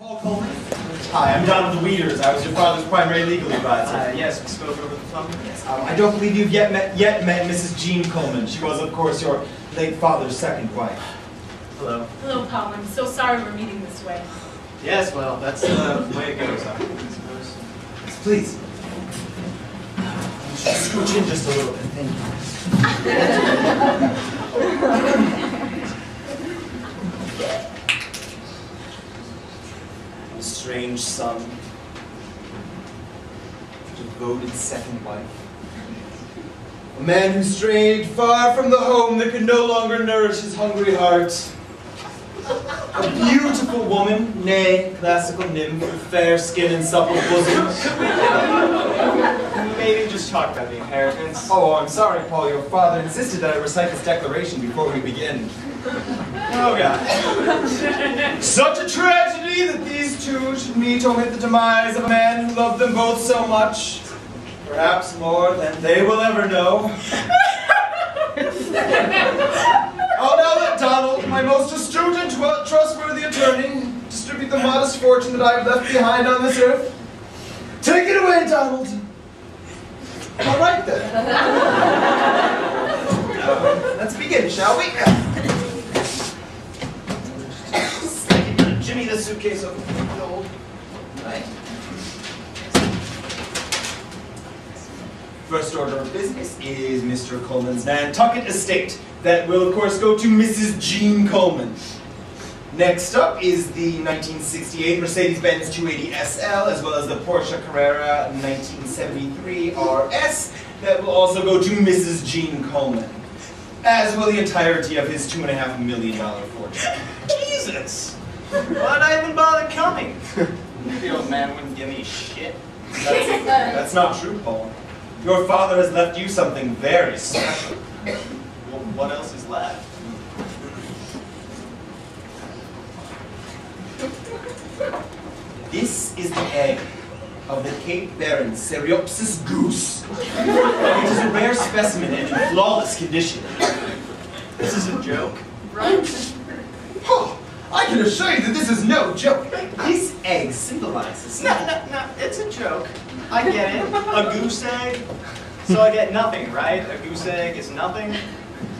Paul Coleman. Hi, I'm Donald Weeders. I was your father's primary legal advisor. Yes, we spoke over the phone. Yes. I don't believe you've yet met Mrs. Jean Coleman. She was, of course, your late father's second wife. Hello. Hello, Paul. I'm so sorry we're meeting this way. Yes, well, that's the way it goes, I suppose. Yes, please. You should scooch in just a little bit. Thank you. Strange son. Devoted second wife. A man who strayed far from the home that could no longer nourish his hungry heart. A beautiful woman, nay, classical nymph with fair skin and supple bosom. Maybe just talk about the inheritance. Oh, I'm sorry, Paul. Your father insisted that I recite this declaration before we begin. Oh, God. Such a tragedy that these two should meet amid the demise of a man who loved them both so much. Perhaps more than they will ever know. I'll now let Donald, my most astute and trustworthy attorney, distribute the modest fortune that I have left behind on this earth. Take it away, Donald. All right, then. Let's begin, shall we? Jimmy the suitcase over the old. Right. First order of business is Mr. Coleman's Nantucket estate. That will, of course, go to Mrs. Jean Coleman. Next up is the 1968 Mercedes-Benz 280 SL, as well as the Porsche Carrera 1973 RS. That will also go to Mrs. Jean Coleman, as will the entirety of his $2.5 million fortune. Jesus! Why'd I even bother coming? The old man wouldn't give me shit. That's not true, Paul. Your father has left you something very special. Well, what else is left? This is the egg of the Cape Barren Cereopsis goose. It is a rare specimen and in flawless condition. This is a joke. Right? Oh, I can assure you that this is no joke. This egg symbolizes... No, it's a joke. I get it. A goose egg. So I get nothing, right? A goose egg is nothing.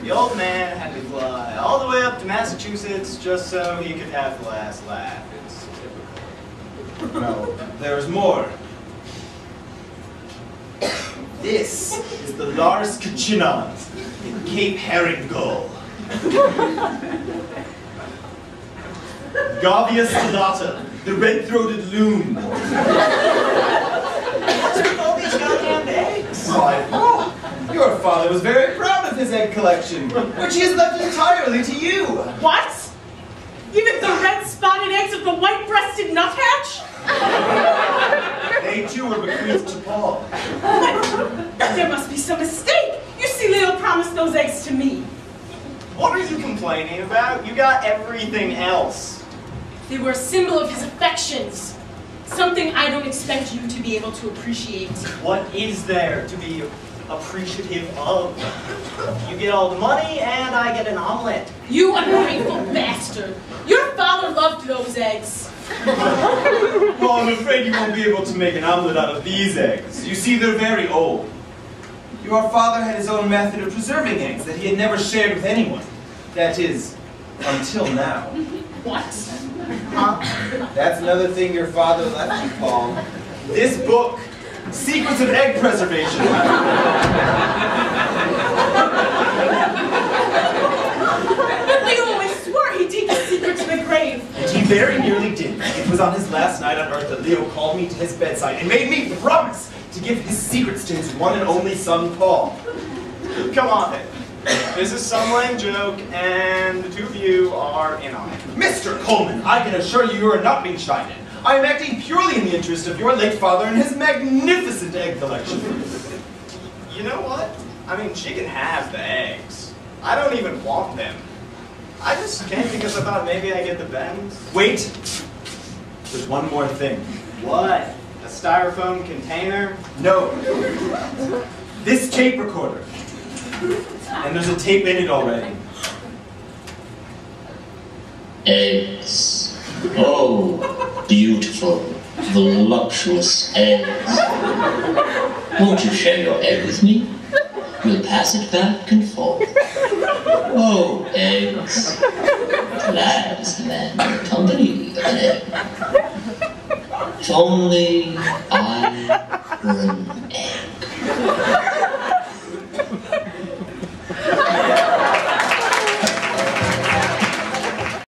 The old man had to fly all the way up to Massachusetts just so he could have the last laugh. It's typical. No, there's more. This is the Lars Kachinan, the Cape Herring gull. Gavia stellata, the red-throated loon. What's with all these goddamn eggs? Oh, your father was very proud of his egg collection, which he has left entirely to you. What? Even the red-spotted eggs of the white-breasted nuthatch? They too were bequeathed to Paul. But there must be some mistake. You see, Leo promised those eggs to me. What are you complaining about? You got everything else. They were a symbol of his affections. Something I don't expect you to be able to appreciate. What is there to be appreciative of? You get all the money, and I get an omelet. You ungrateful bastard. Your father loved those eggs. Well, I'm afraid you won't be able to make an omelet out of these eggs. You see, they're very old. Your father had his own method of preserving eggs that he had never shared with anyone. That is, until now. What? That's another thing your father left you, Paul. This book, Secrets of Egg Preservation. But Leo always swore he'd take his secret to the grave. And he very nearly did. It was on his last night on Earth that Leo called me to his bedside and made me promise to give his secrets to his one and only son, Paul. Come on, then. This is some lame joke, and the two of you are in on it. Mr. Coleman, I can assure you are not being chided. I am acting purely in the interest of your late father and his magnificent egg collection. You know what? I mean, she can have the eggs. I don't even want them. I just came because I thought maybe I get the bends. Wait. There's one more thing. What? A styrofoam container? No. This tape recorder. And there's a tape in it already. Eggs. Oh. beautiful, voluptuous eggs. Won't you share your egg with me? We'll pass it back and forth. Oh, eggs. Glad is the man in the company of an egg. If only I were a